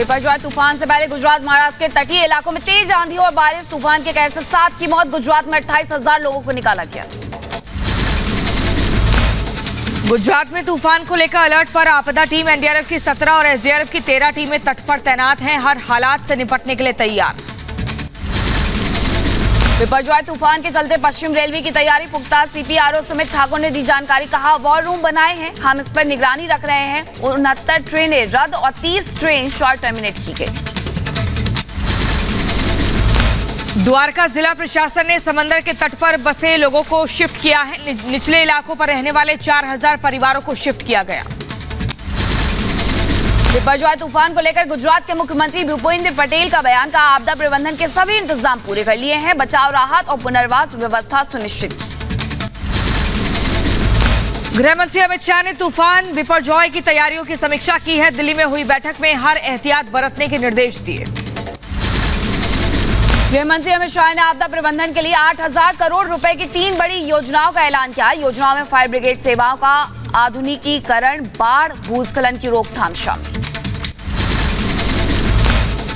बिपरजॉय तूफान से पहले गुजरात महाराष्ट्र के तटीय इलाकों में तेज आंधी और बारिश, तूफान के कहर से 7 की मौत। गुजरात में 28,000 लोगों को निकाला गया। गुजरात में तूफान को लेकर अलर्ट पर आपदा टीम एनडीआरएफ की 17 और एसडीआरएफ की 13 टीमें तट पर तैनात हैं, हर हालात से निपटने के लिए तैयार। बिपरजॉय तूफान के चलते पश्चिम रेलवे की तैयारी पुख्ता। सीपीआरओ सुमित ठाकुर ने दी जानकारी, कहा वॉर रूम बनाए हैं, हम इस पर निगरानी रख रहे हैं। 69 ट्रेनें रद्द और 30 ट्रेन शॉर्ट टर्मिनेट की गई। द्वारका जिला प्रशासन ने समंदर के तट पर बसे लोगों को शिफ्ट किया है। निचले इलाकों पर रहने वाले 4000 परिवारों को शिफ्ट किया गया। बिपरजॉय तूफान को लेकर गुजरात के मुख्यमंत्री भूपेंद्र पटेल का बयान, का आपदा प्रबंधन के सभी इंतजाम पूरे कर लिए हैं, बचाव राहत और पुनर्वास व्यवस्था सुनिश्चित की। गृह मंत्री अमित शाह ने तूफान बिपरजॉय की तैयारियों की समीक्षा की है। दिल्ली में हुई बैठक में हर एहतियात बरतने के निर्देश दिए। गृह मंत्री अमित शाह ने आपदा प्रबंधन के लिए 8,000 करोड़ रुपए की 3 बड़ी योजनाओं का ऐलान किया। योजनाओं में फायर ब्रिगेड सेवाओं का आधुनिकीकरण, बाढ़, भूस्खलन की रोकथाम शामिल।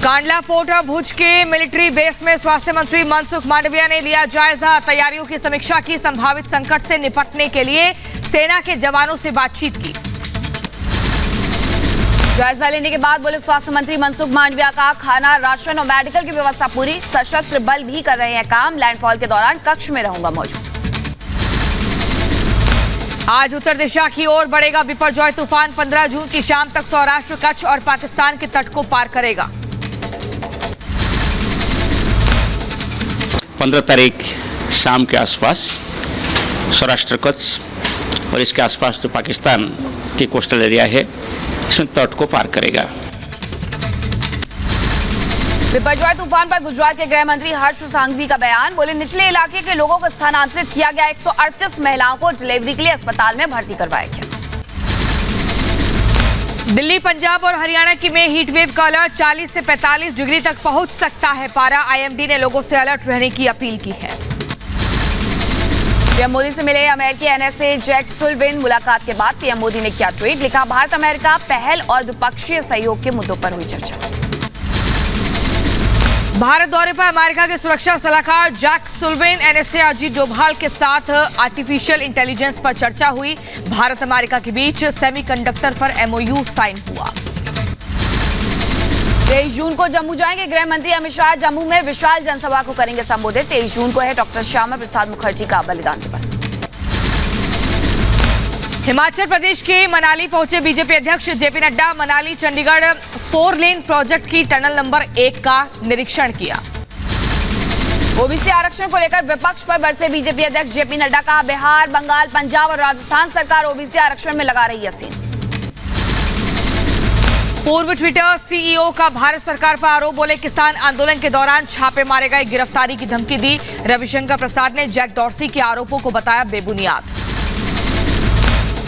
कांडला पोर्ट और भुज के मिलिट्री बेस में स्वास्थ्य मंत्री मनसुख मांडविया ने लिया जायजा, तैयारियों की समीक्षा की, संभावित संकट से निपटने के लिए सेना के जवानों से बातचीत की। जायजा लेने के बाद बोले स्वास्थ्य मंत्री मनसुख मांडविया, का खाना, राशन और मेडिकल की व्यवस्था पूरी, सशस्त्र बल भी कर रहे हैं काम, लैंडफॉल के दौरान कक्ष में रहूंगा मौजूद। आज उत्तर दिशा की ओर बढ़ेगा बिपरजॉय तूफान, 15 जून की शाम तक सौराष्ट्र, कच्छ और पाकिस्तान के तट को पार करेगा। 15 तारीख शाम के आसपास सौराष्ट्र, कच्छ और इसके आसपास जो पाकिस्तान की कोस्टल एरिया है, इसमें तट को पार करेगा। बिपरजॉय तूफान पर गुजरात के गृह मंत्री हर्ष सांघवी का बयान, बोले निचले इलाके के लोगों को स्थानांतरित किया गया। 138 महिलाओं को डिलीवरी के लिए अस्पताल में भर्ती करवाया गया। दिल्ली, पंजाब और हरियाणा की में हीट वेव का अलर्ट, 40 से 45 डिग्री तक पहुंच सकता है पारा। आईएमडी ने लोगों से अलर्ट रहने की अपील की है। पीएम मोदी से मिले अमेरिकी एनएसए जैक सुल्लिवान। मुलाकात के बाद पीएम मोदी ने किया ट्वीट, लिखा भारत अमेरिका पहल और द्विपक्षीय सहयोग के मुद्दों पर हुई चर्चा। भारत दौरे पर अमेरिका के सुरक्षा सलाहकार जैक सुल्लिवान, एनएसए अजीत डोभाल के साथ आर्टिफिशियल इंटेलिजेंस पर चर्चा हुई। भारत अमेरिका के बीच सेमीकंडक्टर पर एमओयू साइन हुआ। 23 जून को जम्मू जाएंगे गृह मंत्री अमित शाह। जम्मू में विशाल जनसभा को करेंगे संबोधित। 23 जून को है डॉक्टर श्यामा प्रसाद मुखर्जी का बलिदान दिवस। हिमाचल प्रदेश के मनाली पहुंचे बीजेपी अध्यक्ष जेपी नड्डा। मनाली चंडीगढ़ 4 लेन प्रोजेक्ट की टनल नंबर 1 का निरीक्षण किया। ओबीसी आरक्षण को लेकर विपक्ष पर बरसे बीजेपी अध्यक्ष जेपी नड्डा, का बिहार, बंगाल, पंजाब और राजस्थान सरकार ओबीसी आरक्षण में लगा रही है सीन। पूर्व ट्विटर सीईओ का भारत सरकार पर आरोप, बोले किसान आंदोलन के दौरान छापे मारे गए, गिरफ्तारी की धमकी दी। रविशंकर प्रसाद ने जैक डॉर्सी के आरोपों को बताया बेबुनियाद।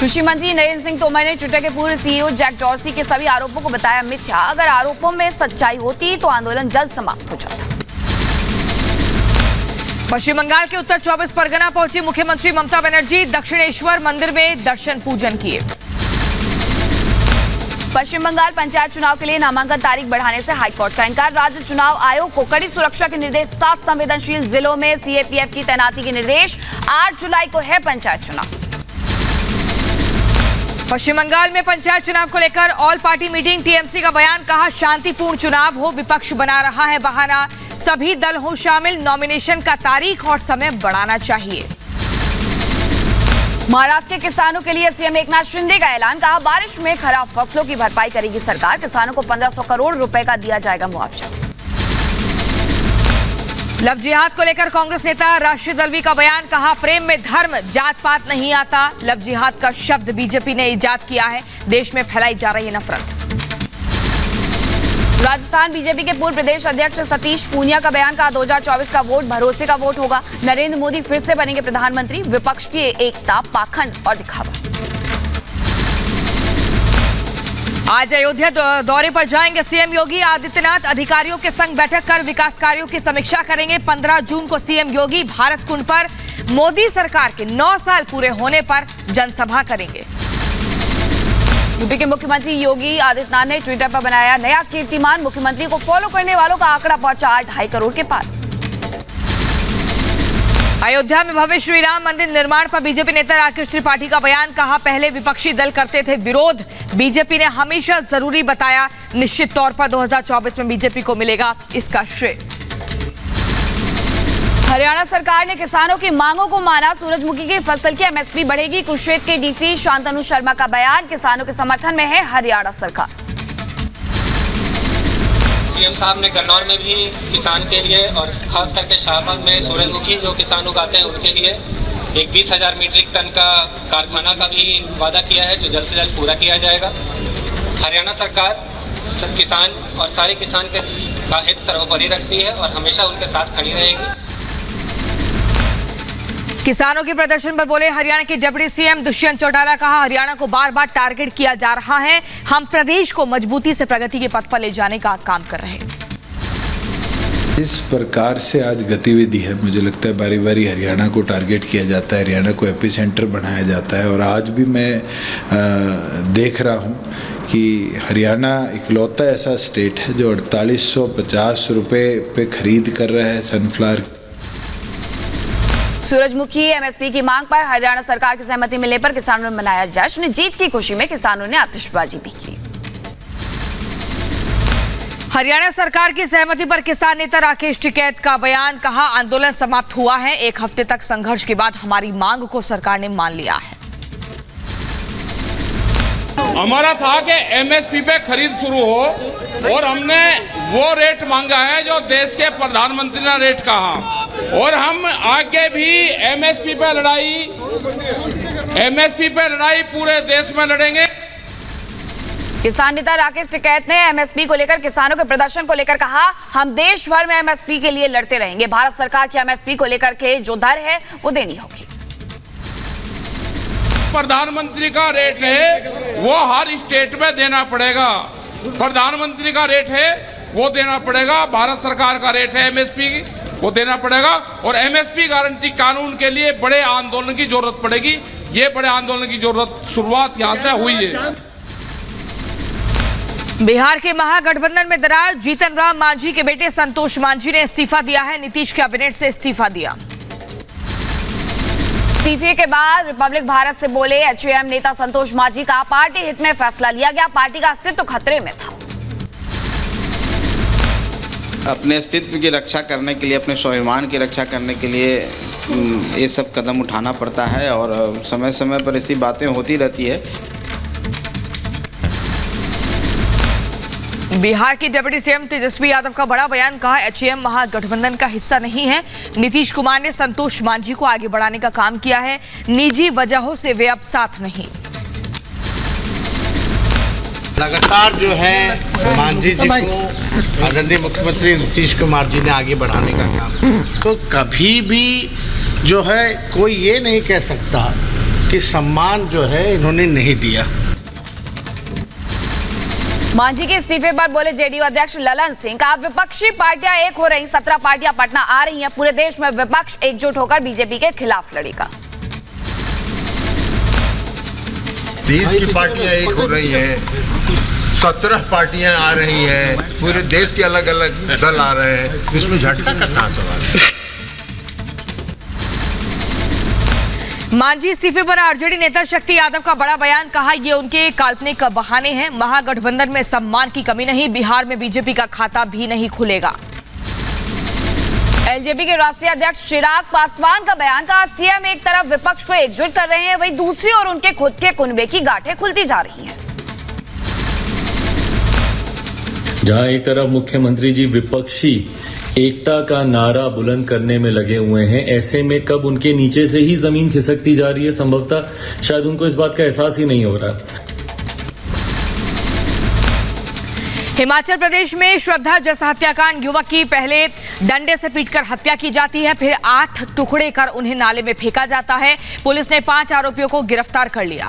कृषि मंत्री नरेंद्र सिंह तोमर ने ट्विटर के पूर्व सीईओ जैक डॉर्सी के सभी आरोपों को बताया मिथ्या। अगर आरोपों में सच्चाई होती तो आंदोलन जल्द समाप्त हो जाता। पश्चिम बंगाल के उत्तर 24 परगना पहुंची मुख्यमंत्री ममता बनर्जी। दक्षिणेश्वर मंदिर में दर्शन पूजन किए। पश्चिम बंगाल पंचायत चुनाव के लिए नामांकन तारीख बढ़ाने से हाईकोर्ट का इनकार। राज्य चुनाव आयोग को कड़ी सुरक्षा के निर्देश। 7 संवेदनशील जिलों में सीएपीएफ की तैनाती के निर्देश। 8 जुलाई को है पंचायत चुनाव। पश्चिम बंगाल में पंचायत चुनाव को लेकर ऑल पार्टी मीटिंग। टीएमसी का बयान, कहा शांतिपूर्ण चुनाव हो, विपक्ष बना रहा है बहाना। सभी दल हो शामिल, नॉमिनेशन का तारीख और समय बढ़ाना चाहिए। महाराष्ट्र के किसानों के लिए सीएम एकनाथ शिंदे का ऐलान, कहा बारिश में खराब फसलों की भरपाई करेगी सरकार। किसानों को 1500 करोड़ रुपए का दिया जाएगा मुआवजा। लव जिहाद को लेकर कांग्रेस नेता राशिद दलवी का बयान, कहा प्रेम में धर्म जात पात नहीं आता। लव जिहाद का शब्द बीजेपी ने इजाद किया है, देश में फैलाई जा रही है नफरत। राजस्थान बीजेपी के पूर्व प्रदेश अध्यक्ष सतीश पूनिया का बयान, कहा 2024 का वोट भरोसे का वोट होगा। नरेंद्र मोदी फिर से बनेंगे प्रधानमंत्री। विपक्ष की एकता, पाखंड और दिखावा। आज अयोध्या दौरे पर जाएंगे सीएम योगी आदित्यनाथ। अधिकारियों के संग बैठक कर विकास कार्यों की समीक्षा करेंगे। 15 जून को सीएम योगी भारत कुंड पर मोदी सरकार के 9 साल पूरे होने पर जनसभा करेंगे। यूपी के मुख्यमंत्री योगी आदित्यनाथ ने ट्विटर पर बनाया नया कीर्तिमान। मुख्यमंत्री को फॉलो करने वालों का आंकड़ा पहुंचा 2.5 करोड़ के पार। अयोध्या में भव्य श्री राम मंदिर निर्माण पर बीजेपी नेता राकेश त्रिपाठी का बयान। कहा, पहले विपक्षी दल करते थे विरोध, बीजेपी ने हमेशा जरूरी बताया। निश्चित तौर पर 2024 में बीजेपी को मिलेगा इसका श्रेय। हरियाणा सरकार ने किसानों की मांगों को माना। सूरजमुखी की फसल की एमएसपी बढ़ेगी। कुरुक्षेत्र के डीसी शांतनु शर्मा का बयान। किसानों के समर्थन में है हरियाणा सरकार। सीएम साहब ने गन्नौर में भी किसान के लिए और खास करके शाहबाग में सूरजमुखी जो किसान उगाते हैं उनके लिए एक 20,000 मीट्रिक टन का कारखाना का भी वादा किया है, जो जल्द से जल्द पूरा किया जाएगा। हरियाणा सरकार किसान और सारे किसान का हित सर्वोपरि रखती है और हमेशा उनके साथ खड़ी रहेगी। किसानों के प्रदर्शन पर बोले हरियाणा के डिप्टी सीएम दुष्यंत चौटाला। कहा, हरियाणा को बार बार टारगेट किया जा रहा है, हम प्रदेश को मजबूती से प्रगति के पथ पर ले जाने का काम कर रहे हैं। इस प्रकार से आज गतिविधि है, मुझे लगता है बारी बारी हरियाणा को टारगेट किया जाता है, हरियाणा को एपी सेंटर बनाया जाता है। और आज भी मैं देख रहा हूँ कि हरियाणा इकलौता ऐसा स्टेट है जो 4850 रुपये पे खरीद कर रहा है सनफ्लावर। सूरजमुखी एमएसपी की मांग पर हरियाणा सरकार की सहमति मिलने पर किसानों ने मनाया जश्न। जीत की खुशी में किसानों ने आतिशबाजी भी की। हरियाणा सरकार की सहमति पर किसान नेता राकेश टिकैत का बयान। कहा, आंदोलन समाप्त हुआ है, 1 हफ्ते तक संघर्ष के बाद हमारी मांग को सरकार ने मान लिया है। हमारा था कि एमएसपी पे खरीद शुरू हो और हमने वो रेट मांगा है जो देश के प्रधानमंत्री ने रेट कहा, और हम आगे भी एमएसपी पे लड़ाई पूरे देश में लड़ेंगे। किसान नेता राकेश टिकैत ने एमएसपी को लेकर किसानों के प्रदर्शन को लेकर कहा, हम देश भर में एमएसपी के लिए लड़ते रहेंगे। भारत सरकार की एमएसपी को लेकर के जो दर है वो देनी होगी। प्रधानमंत्री का रेट है वो हर स्टेट में देना पड़ेगा। प्रधानमंत्री का रेट है वो देना पड़ेगा, भारत सरकार का रेट है एमएसपी वो देना पड़ेगा। और एमएसपी गारंटी कानून के लिए बड़े आंदोलन की जरूरत पड़ेगी। ये बड़े आंदोलन की जरूरत शुरुआत यहां से हुई है। बिहार के महागठबंधन में दरार। जीतन राम मांझी के बेटे संतोष मांझी ने इस्तीफा दिया है। नीतीश कैबिनेट से इस्तीफा दिया। इस्तीफे के बाद रिपब्लिक भारत से बोले एचएएम नेता संतोष मांझी का पार्टी हित में फैसला लिया गया, पार्टी का अस्तित्व खतरे में था। अपने अस्तित्व की रक्षा करने के लिए, अपने स्वाभिमान की रक्षा करने के लिए ये सब कदम उठाना पड़ता है और समय समय पर ऐसी बातें होती रहती है। बिहार की डिप्टी सीएम तेजस्वी यादव का बड़ा बयान। कहा, एचएएम महागठबंधन का हिस्सा नहीं है। नीतीश कुमार ने संतोष मांझी को आगे बढ़ाने का काम किया है, निजी वजहों से वे अब साथ नहीं। लगातार जो है मांझी जी को आदरणीय मुख्यमंत्री नीतीश कुमार जी ने आगे बढ़ाने का काम, तो कभी भी जो है कोई ये नहीं कह सकता कि सम्मान जो है इन्होंने नहीं दिया। मांझी के इस्तीफे पर बोले जेडीयू अध्यक्ष ललन सिंह। कहा, विपक्षी पार्टियां एक हो रही, 17 पार्टियां पटना आ रही हैं। पूरे देश में विपक्ष एकजुट होकर बीजेपी के खिलाफ लड़ेगा। देश की पार्टियां एक हो रही हैं, 17 पार्टियां आ रही हैं, पूरे देश के अलग अलग दल आ रहे हैं, इसमें झटका का कहां सवाल है। मांझी इस्तीफे पर आरजेडी नेता शक्ति यादव का बड़ा बयान। कहा, ये उनके काल्पनिक बहाने हैं, महागठबंधन में सम्मान की कमी नहीं, बिहार में बीजेपी का खाता भी नहीं खुलेगा। एलजेपी के राष्ट्रीय अध्यक्ष चिराग पासवान का बयान। कहा, सीएम एक तरफ विपक्ष को एकजुट कर रहे हैं, वहीं दूसरी ओर उनके खुद के कुनबे की गांठें खुलती जा रही हैं। जहां एक तरफ मुख्यमंत्री जी विपक्षी एकता का नारा बुलंद करने में लगे हुए हैं, ऐसे में कब उनके नीचे से ही जमीन खिसकती जा रही है, संभवतः शायद उनको इस बात का एहसास ही नहीं हो रहा। हिमाचल प्रदेश में श्रद्धा जैसा हत्याकांड। युवक की पहले डंडे से पीटकर हत्या की जाती है, फिर 8 टुकड़े कर उन्हें नाले में फेंका जाता है। पुलिस ने 5 आरोपियों को गिरफ्तार कर लिया।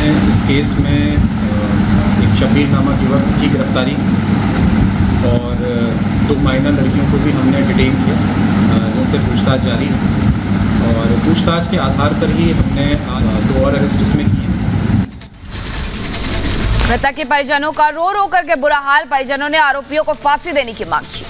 इस केस में एक शबीर नामक युवक की गिरफ्तारी और 2 माइनर लड़कियों को भी हमने डिटेन किया, जिनसे पूछताछ जारी है। और पूछताछ के आधार पर ही हमने 2 और अरेस्ट इसमें किए। मृतक के परिजनों का रो रो करके बुरा हाल। परिजनों ने आरोपियों को फांसी देने की मांग की।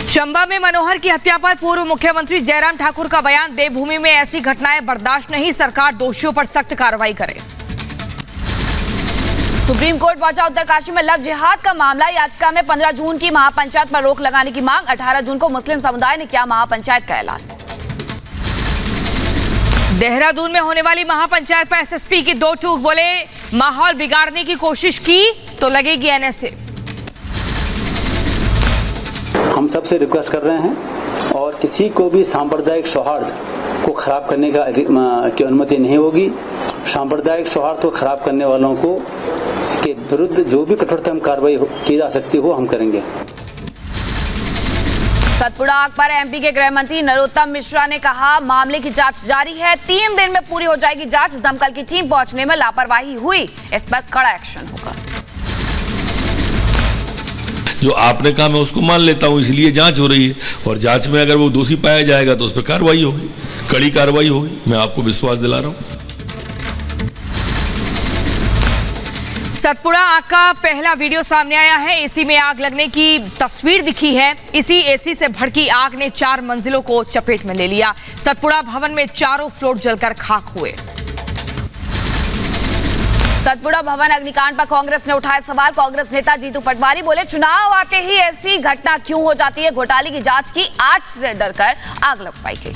चंबा में मनोहर की हत्या पर पूर्व मुख्यमंत्री जयराम ठाकुर का बयान। देवभूमि में ऐसी घटनाएं बर्दाश्त नहीं, सरकार दोषियों पर सख्त कार्रवाई करे। सुप्रीम कोर्ट पहुंचा उत्तरकाशी में लव जिहाद का मामला। याचिका में 15 जून की महापंचायत पर रोक लगाने की मांग। 18 जून को मुस्लिम समुदाय ने किया महापंचायत का ऐलान। देहरादून में होने वाली महापंचायत पर एसएसपी की दो टूक। बोले माहौल बिगाड़ने की कोशिश की तो लगेगी एनएसए। हम सबसे रिक्वेस्ट कर रहे हैं और किसी को भी सांप्रदायिक सौहार्द को खराब करने की अनुमति नहीं होगी। सांप्रदायिक सौहार्द को खराब करने वालों को के विरुद्ध जो भी कठोरतम कार्रवाई की जा सकती हो हम करेंगे। सतपुड़ा आग पर एमपी के गृह मंत्री नरोत्तम मिश्रा ने कहा मामले की जांच जारी है, 3 दिन में पूरी हो जाएगी जांच। दमकल की टीम पहुंचने में लापरवाही हुई, इस पर कड़ा एक्शन होगा। जो आपने कहा मैं उसको मान लेता हूं, इसलिए जांच हो रही है और जांच में अगर वो दोषी पाया जाएगा तो उस पर कार्रवाई होगी, कड़ी कार्रवाई होगी। मैं आपको विश्वास दिला रहा हूं। सतपुड़ा आग का पहला वीडियो सामने आया है। एसी में आग लगने की तस्वीर दिखी है। इसी एसी से भड़की आग ने 4 मंजिलों को चपेट में ले लिया। सतपुड़ा भवन में चारों फ्लोर जलकर खाक हुए। सतपुड़ा भवन अग्निकांड पर कांग्रेस ने उठाए सवाल। कांग्रेस नेता जीतू पटवारी बोले चुनाव आते ही ऐसी घटना क्यों हो जाती है, घोटाले की जांच की आंच से डरकर आग लगवाई गई।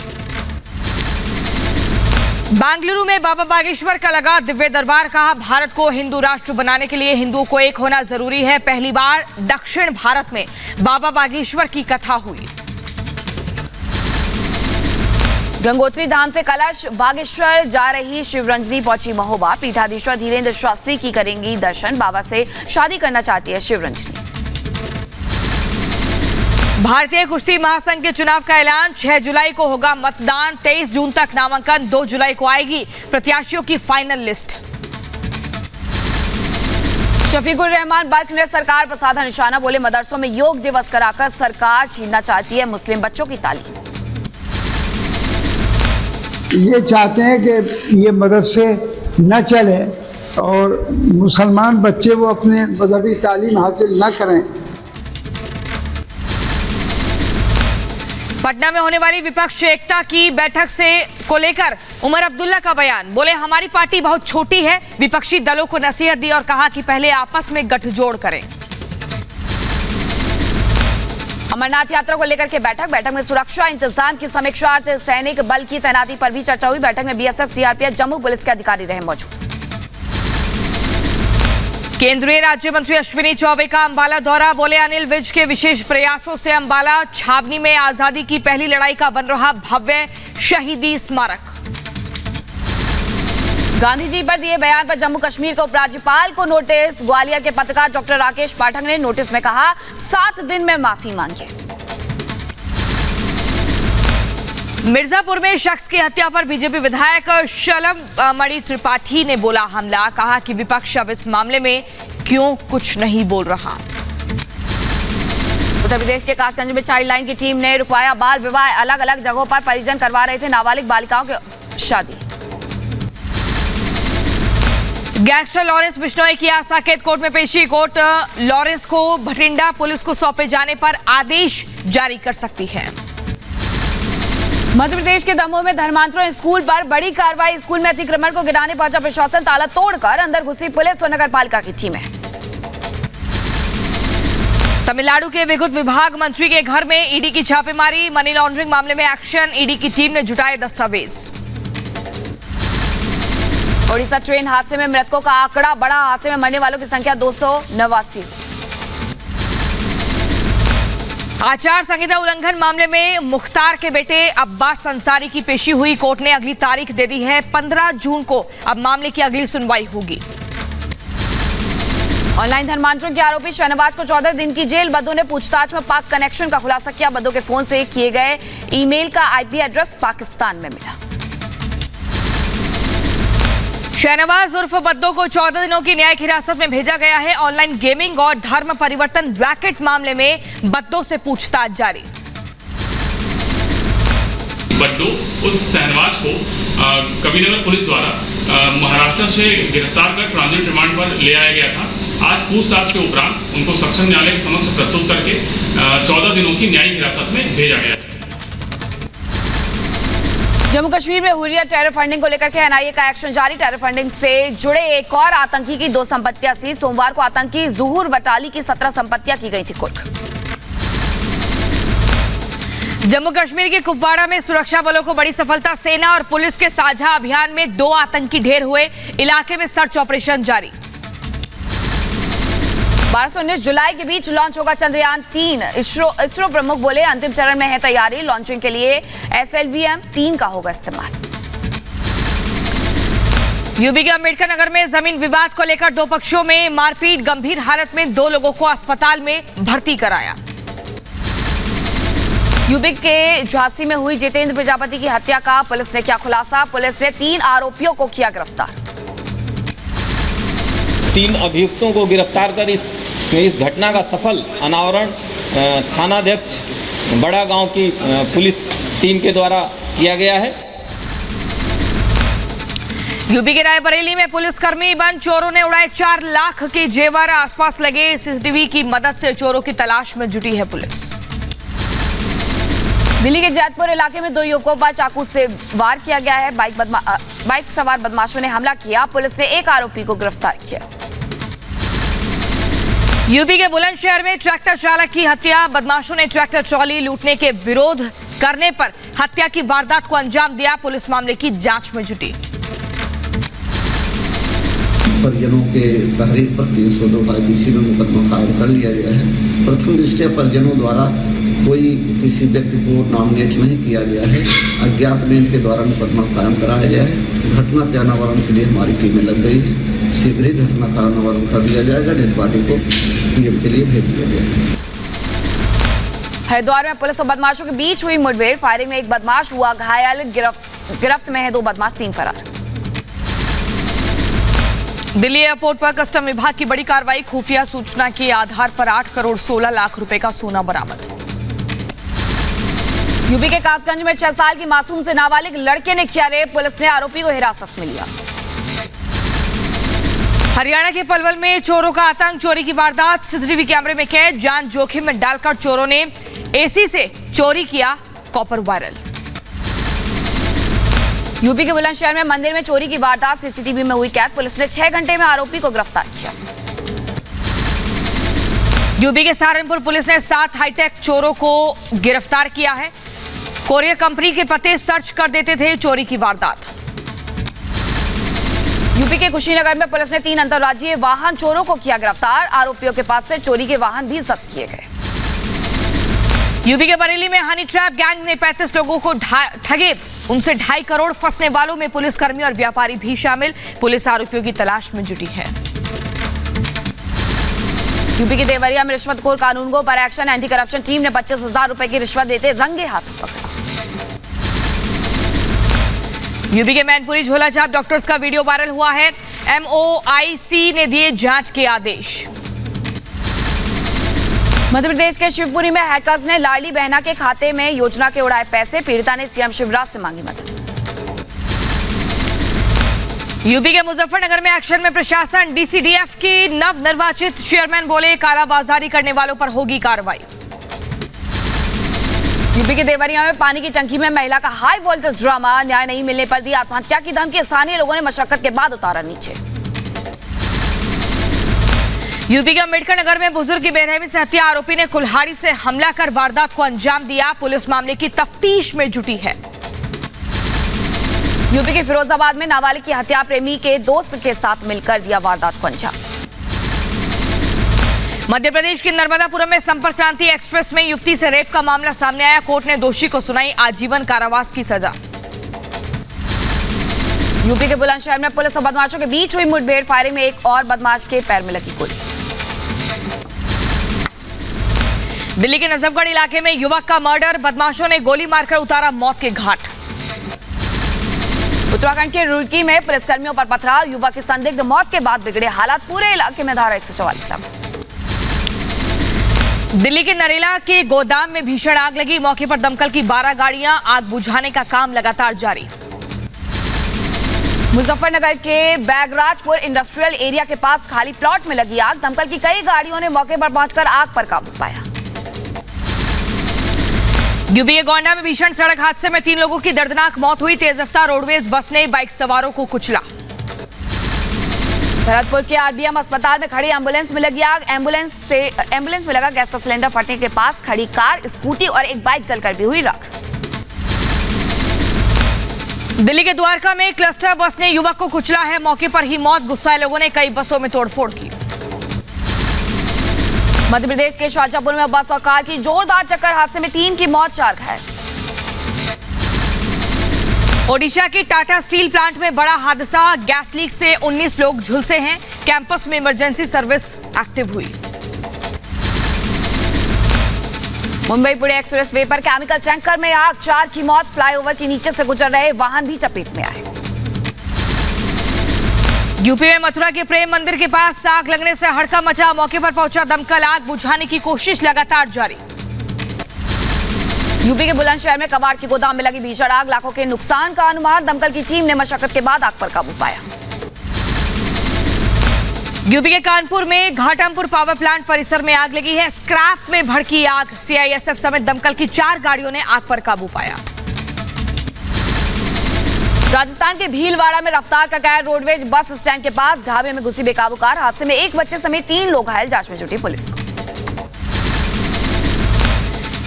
बेंगलुरु में बाबा बागेश्वर का लगा दिव्य दरबार। कहा भारत को हिंदू राष्ट्र बनाने के लिए हिंदुओं को एक होना जरूरी है। पहली बार दक्षिण भारत में बाबा बागेश्वर की कथा हुई। गंगोत्री धाम से कलश बागेश्वर जा रही शिवरंजनी पहुंची महोबा। पीठाधीश्वर धीरेन्द्र शास्त्री की करेंगी दर्शन। बाबा से शादी करना चाहती है शिवरंजनी। भारतीय कुश्ती महासंघ के चुनाव का ऐलान। 6 जुलाई को होगा मतदान। 23 जून तक नामांकन। 2 जुलाई को आएगी प्रत्याशियों की फाइनल लिस्ट। शफीकुर रहमान बर्क ने सरकार पर साधा निशाना। बोले मदरसों में योग दिवस कराकर सरकार छीनना चाहती है मुस्लिम बच्चों की तालीम। ये चाहते हैं कि ये मदरसे न चले और मुसलमान बच्चे वो अपने मजहबी तालीम हासिल न करें। पटना में होने वाली विपक्ष एकता की बैठक को लेकर उमर अब्दुल्ला का बयान। बोले हमारी पार्टी बहुत छोटी है। विपक्षी दलों को नसीहत दी और कहा कि पहले आपस में गठजोड़ करें। अमरनाथ यात्रा को लेकर के बैठक में सुरक्षा इंतजाम की समीक्षार्थ सैनिक बल की तैनाती पर भी चर्चा हुई। बैठक में बीएसएफ, सीआरपीएफ, जम्मू पुलिस के अधिकारी रहे मौजूद। केंद्रीय राज्य मंत्री अश्विनी चौबे का अंबाला दौरा। बोले अनिल विज के विशेष प्रयासों से अंबाला छावनी में आजादी की पहली लड़ाई का बन रहा भव्य शहीदी स्मारक। गांधी जी पर दिए बयान पर जम्मू कश्मीर के उपराज्यपाल को नोटिस। ग्वालियर के पत्रकार डॉक्टर राकेश पाठक ने नोटिस में कहा 7 दिन में माफी मांगी। मिर्जापुर में शख्स की हत्या पर बीजेपी विधायक शलम मणि त्रिपाठी ने बोला हमला। कहा कि विपक्ष अब इस मामले में क्यों कुछ नहीं बोल रहा। उत्तर प्रदेश के कासगंज में चाइल्ड लाइन की टीम ने रुकवाया बाल विवाह। अलग अलग जगहों पर परिजन करवा रहे थे नाबालिग बालिकाओं की शादी। गैंगस्टर लॉरेंस बिश्नोई की साकेत कोर्ट में पेशी। कोर्ट लॉरेंस को भटिंडा पुलिस को सौंपे जाने पर आदेश जारी कर सकती है। मध्य प्रदेश के दमोह में धर्मांतरण स्कूल पर बड़ी कार्रवाई। स्कूल में अतिक्रमण को गिराने पहुंचा प्रशासन। ताला तोड़कर अंदर घुसी पुलिस और नगर पालिका की टीमें। तमिलनाडु के विद्युत विभाग मंत्री के घर में ईडी की छापेमारी। मनी लॉन्ड्रिंग मामले में एक्शन। ईडी की टीम ने जुटाए दस्तावेज। ओडिशा ट्रेन हादसे में मृतकों का आंकड़ा बढ़ा। हादसे में मरने वालों की संख्या 289। आचार संहिता उल्लंघन मामले में मुख्तार के बेटे अब्बास अंसारी की पेशी हुई। कोर्ट ने अगली तारीख दे दी है 15 जून को। अब मामले की अगली सुनवाई होगी। ऑनलाइन धर्मांतरण के आरोपी शहनवाज को 14 दिन की जेल। बद्दों ने पूछताछ में पाक कनेक्शन का खुलासा किया। बद्दों के फोन से किए गए ईमेल का आईपी एड्रेस पाकिस्तान में मिला। शहनवाज उर्फ बद्दो को 14 दिनों की न्यायिक हिरासत में भेजा गया है। ऑनलाइन गेमिंग और धर्म परिवर्तन रैकेट मामले में बद्दो से पूछताछ जारी। बड्डो उस शहनवाज को कबीरनगर पुलिस द्वारा महाराष्ट्र से गिरफ्तार कर ट्रांजिट रिमांड पर ले आया गया था। आज पूछताछ के उपरांत उनको सक्षम न्यायालय के समक्ष प्रस्तुत करके 14 दिनों की न्यायिक हिरासत में भेजा गया। जम्मू कश्मीर में हुर्रियत टेरर फंडिंग को लेकर के एनआईए का एक्शन जारी। टेरर फंडिंग से जुड़े एक और आतंकी की 2 संपत्तियां सीज। सोमवार को आतंकी ज़ुहूर वटाली की 17 संपत्तियां की गई थी कुर्क। जम्मू कश्मीर के कुपवाड़ा में सुरक्षा बलों को बड़ी सफलता। सेना और पुलिस के साझा अभियान में 2 आतंकी ढेर हुए। इलाके में सर्च ऑपरेशन जारी। 12 से 19 जुलाई के बीच लॉन्च होगा चंद्रयान 3। इसरो प्रमुख बोले अंतिम चरण में है तैयारी। लॉन्चिंग के लिए SLVM-3 का होगा इस्तेमाल। यूपी के अंबेडकर नगर में जमीन विवाद को लेकर 2 पक्षों में मारपीट। गंभीर हालत में 2 लोगों को अस्पताल में भर्ती कराया। यूपी के झांसी में हुई जितेंद्र प्रजापति की हत्या का पुलिस ने किया खुलासा। पुलिस ने 3 आरोपियों को किया गिरफ्तार। 3 अभियुक्तों को गिरफ्तार कर इस घटना का सफल अनावरण थानाध्यक्ष बड़ा गांव की पुलिस टीम के द्वारा किया गया है। यूपी के रायबरेली में पुलिसकर्मी बंद। चोरों ने उड़ाए 4 लाख के जेवर। आसपास लगे सीसीटीवी की मदद से चोरों की तलाश में जुटी है पुलिस। दिल्ली के जैतपुर इलाके में 2 युवकों पर चाकू से वार किया गया है। बाइक सवार बदमाशों ने हमला किया। पुलिस ने 1 आरोपी को गिरफ्तार किया। यूपी के बुलंदशहर में ट्रैक्टर चालक की हत्या। बदमाशों ने ट्रैक्टर ट्रॉली लूटने के विरोध करने पर हत्या की वारदात को अंजाम दिया। पुलिस मामले की जांच में जुटी। परिजनों के तहरीर पर 302 IPC में मुकदमा कायम कर लिया गया है। प्रथम दृष्टया परिजनों द्वारा कोई किसी व्यक्ति को नॉमिनेट नहीं किया गया है। अज्ञात में इनके द्वारा मुकदमा कायम कराया गया है। घटना के अनावरण के लिए हमारी टीमें लग गई है। शीघ्र ही घटना का अनावरण कर दिया जाएगा। डेड बॉडी को PM के लिए भेज दिया गया है। हरिद्वार में पुलिस और बदमाशों के बीच हुई मुठभेड़। फायरिंग में 1 बदमाश हुआ घायल। गिरफ्त में है 2 बदमाश, 3 फरार। दिल्ली एयरपोर्ट पर कस्टम विभाग की बड़ी कार्रवाई। खुफिया सूचना के आधार पर 8 करोड़ 16 लाख रुपए का सोना बरामद। यूपी के कासगंज में 6 साल की मासूम से नाबालिग लड़के ने किया रेप। पुलिस ने आरोपी को हिरासत में लिया। हरियाणा के पलवल में चोरों का आतंक। चोरी की वारदात सीसीटीवी कैमरे में कैद। जान जोखिम में डालकर चोरों ने AC से चोरी किया कॉपर वायरल। यूपी के बुलंदशहर में मंदिर में चोरी की वारदात सीसीटीवी में हुई कैद। पुलिस ने 6 घंटे में आरोपी को गिरफ्तार किया। यूपी के सहारनपुर पुलिस ने 7 हाईटेक चोरों को गिरफ्तार किया है। कोरियर कंपनी के पते सर्च कर देते थे। चोरी की वारदात। यूपी के कुशीनगर में पुलिस ने 3 अंतर्राज्यीय वाहन चोरों को किया गिरफ्तार। आरोपियों के पास से चोरी के वाहन भी जब्त किए गए। यूपी के बरेली में हनी ट्रैप गैंग ने 35 लोगों को ठगे। उनसे 2.5 करोड़ फंसने वालों में पुलिसकर्मी और व्यापारी भी शामिल। पुलिस आरोपियों की तलाश में जुटी है। यूपी के देवरिया में रिश्वतखोर कानूनगो पर एक्शन। एंटी करप्शन टीम ने 25,000 रुपए की रिश्वत देते रंगे हाथ पकड़ा। यूपी के मैनपुरी झोलाछाप डॉक्टर्स का वीडियो वायरल हुआ है। MOIC ने दिए जांच के आदेश। मध्य प्रदेश के शिवपुरी में हैकर्स ने लाडली बहना के खाते में योजना के उड़ाए पैसे। पीड़िता ने CM शिवराज से मांगी मदद। यूपी के मुजफ्फरनगर में एक्शन में प्रशासन। DCDF की नवनिर्वाचित चेयरमैन बोले कालाबाजारी करने वालों पर होगी कार्रवाई। यूपी के देवरिया में पानी की टंकी में महिला का हाई वोल्टेज ड्रामा। न्याय नहीं मिलने पर दी आत्महत्या की धमकी। स्थानीय लोगों ने मशक्कत के बाद उतारा नीचे। यूपी के अम्बेडकर नगर में बुजुर्ग की बेरहमी से हत्या। आरोपी ने कुल्हाड़ी से हमला कर वारदात को अंजाम दिया। पुलिस मामले की तफ्तीश में जुटी है। यूपी के फिरोजाबाद में नाबालिग की हत्या। प्रेमी के दोस्त के साथ मिलकर दिया वारदात को अंजाम। मध्य प्रदेश के नर्मदापुरम में संपर्क क्रांति एक्सप्रेस में युवती से रेप का मामला सामने आया। कोर्ट ने दोषी को सुनाई आजीवन कारावास की सजा। यूपी के बुलंदशहर में पुलिस और बदमाशों के बीच हुई मुठभेड़। फायरिंग में 1 और बदमाश के पैर में लगी गोली। दिल्ली के नजफगढ़ इलाके में युवक का मर्डर। बदमाशों ने गोली मारकर उतारा मौत के घाट। उत्तराखंड के रुड़की में पुलिसकर्मियों पर पथराव। युवक की संदिग्ध मौत के बाद बिगड़े हालात। पूरे इलाके में धारा 144 लागू। दिल्ली के नरेला के गोदाम में भीषण आग लगी। मौके पर दमकल की 12 गाड़ियां, आग बुझाने का काम लगातार जारी। मुजफ्फरनगर के बैगराजपुर इंडस्ट्रियल एरिया के पास खाली प्लॉट में लगी आग। दमकल की कई गाड़ियों ने मौके पर पहुंचकर आग पर काबू पाया। यूपी के गोंडा में भीषण सड़क हादसे में 3 लोगों की दर्दनाक मौत हुई। तेज रफ्तार रोडवेज बस ने बाइक सवारों को कुचला। भरतपुर के आरबीएम अस्पताल में खड़ी एम्बुलेंस में लगी आग। एम्बुलेंस में लगा गैस का सिलेंडर फटने के पास खड़ी कार, स्कूटी और एक बाइक जलकर भी हुई राख। दिल्ली के द्वारका में क्लस्टर बस ने युवक को कुचला है। मौके पर ही मौत। गुस्साए लोगों ने कई बसों में तोड़फोड़ की। मध्य प्रदेश के शाजापुर में बस और कार की जोरदार टक्कर, हादसे में 3 की मौत, 4 घायल। ओडिशा के टाटा स्टील प्लांट में बड़ा हादसा। गैस लीक से 19 लोग झुलसे हैं। कैंपस में इमरजेंसी सर्विस एक्टिव हुई। मुंबई पुणे एक्सप्रेस वे पर केमिकल टैंकर में आग, 4 की मौत। फ्लाईओवर के नीचे से गुजर रहे वाहन भी चपेट में आए। यूपी में मथुरा के प्रेम मंदिर के पास आग लगने से हड़कंप मचा। मौके पर पहुंचा दमकल, आग बुझाने की कोशिश लगातार जारी। यूपी के बुलंदशहर में कबाड़ के गोदाम में लगी भीषण आग, लाखों के नुकसान का अनुमान। दमकल की टीम ने मशक्कत के बाद आग पर काबू पाया। यूपी के कानपुर में घाटमपुर पावर प्लांट परिसर में आग लगी है। स्क्रैप में भड़की आग। सीआईएसएफ समेत दमकल की 4 गाड़ियों ने आग पर काबू पाया। राजस्थान के भीलवाड़ा में रफ्तार का कहर, रोडवेज बस स्टैंड के पास ढाबे में घुसी बेकाबू कार। हादसे में 1 बच्चे समेत 3 लोग घायल, जांच में जुटी पुलिस।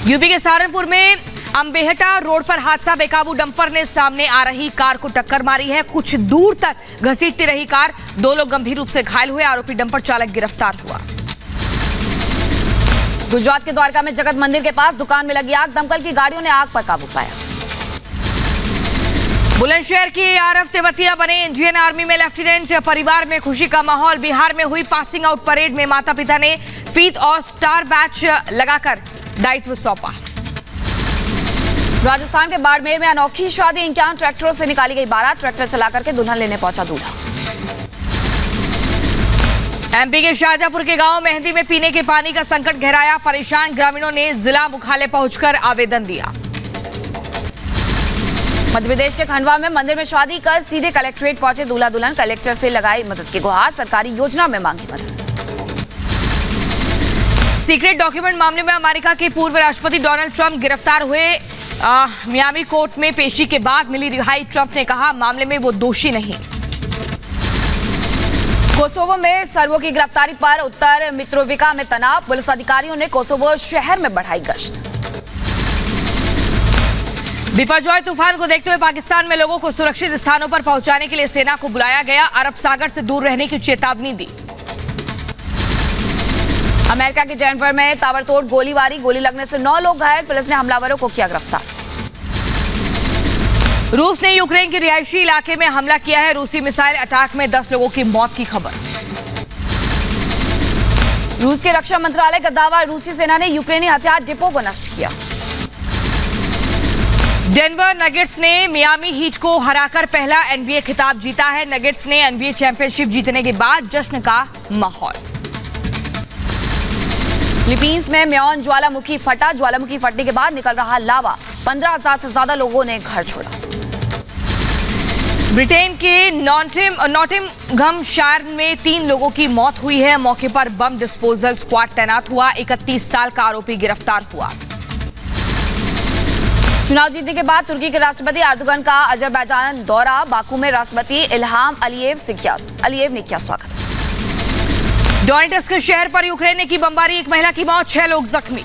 यूपी के सहारनपुर में अंबेहटा रोड पर हादसा। बेकाबू डंपर ने सामने आ रही कार को टक्कर मारी है। कुछ दूर तक घसीटती रही कार। 2 लोग गंभीर रूप से घायल हुए। आरोपी डंपर चालक गिरफ्तार हुआ। गुजरात के द्वारका में जगत मंदिर के पास दुकान में लगी आग। दमकल की गाड़ियों ने आग पर काबू पाया। बुलंदशहर की आरफ तेवतिया बने इंडियन आर्मी में लेफ्टिनेंट। परिवार में खुशी का माहौल। बिहार में हुई पासिंग आउट परेड में माता पिता ने फीत और स्टार बैच लगाकर दायित्व सौंपा। राजस्थान के बाड़मेर में अनोखी शादी। 51 ट्रैक्टरों से निकाली गई बारात। ट्रैक्टर चलाकर के दुल्हन लेने पहुंचा दूल्हा। एमपी के शाहजहांपुर के गांव मेहंदी में पीने के पानी का संकट गहराया। परेशान ग्रामीणों ने जिला मुख्यालय पहुंचकर आवेदन दिया। मध्य प्रदेश के खंडवा में मंदिर में शादी कर सीधे कलेक्ट्रेट पहुंचे दूल्हा दुल्हन। कलेक्टर से लगाई मदद की गुहार। सरकारी योजना में मांगी मदद। सीक्रेट डॉक्यूमेंट मामले में अमेरिका के पूर्व राष्ट्रपति डोनाल्ड ट्रंप गिरफ्तार हुए। मियामी कोर्ट में पेशी के बाद मिली रिहाई। ट्रंप ने कहा मामले में वो दोषी नहीं। कोसोवो में सर्बों की गिरफ्तारी पर उत्तर मित्रोविका में तनाव। पुलिस अधिकारियों ने कोसोवो शहर में बढ़ाई गश्त। बिपरजॉय तूफान को देखते हुए पाकिस्तान में लोगों को सुरक्षित स्थानों पर पहुंचाने के लिए सेना को बुलाया गया। अरब सागर से दूर रहने की चेतावनी दी। अमेरिका के डेनवर में ताबड़तोड़ गोलीबारी। गोली लगने से 9 लोग घायल। पुलिस ने हमलावरों को किया गिरफ्तार। रूस ने यूक्रेन के रिहायशी इलाके में हमला किया है। रूसी मिसाइल अटैक में 10 लोगों की मौत की खबर। रूस के रक्षा मंत्रालय का दावा, रूसी सेना ने यूक्रेनी हथियार डिपो को नष्ट किया। डेनवर नगेट्स ने मियामी हीट को हराकर पहला एनबीए खिताब जीता है। नगेट्स ने एनबीए चैंपियनशिप जीतने के बाद जश्न का माहौल। फिलीपींस में म्योन ज्वालामुखी फटा। ज्वालामुखी फटने के बाद निकल रहा लावा। 15,000 से ज्यादा लोगों ने घर छोड़ा। ब्रिटेन के नॉटिंघमशायर में 3 लोगों की मौत हुई है। मौके पर बम डिस्पोजल स्क्वाड तैनात हुआ। 31 साल का आरोपी गिरफ्तार हुआ। चुनाव जीतने के बाद तुर्की के राष्ट्रपति एर्दोगन का अजरबैजान दौरा। बाकू में राष्ट्रपति इल्हाम अलियेव ने किया स्वागत। डोनेट्स्क शहर पर यूक्रेन ने की बमबारी। 1 महिला की मौत, 6 लोग जख्मी।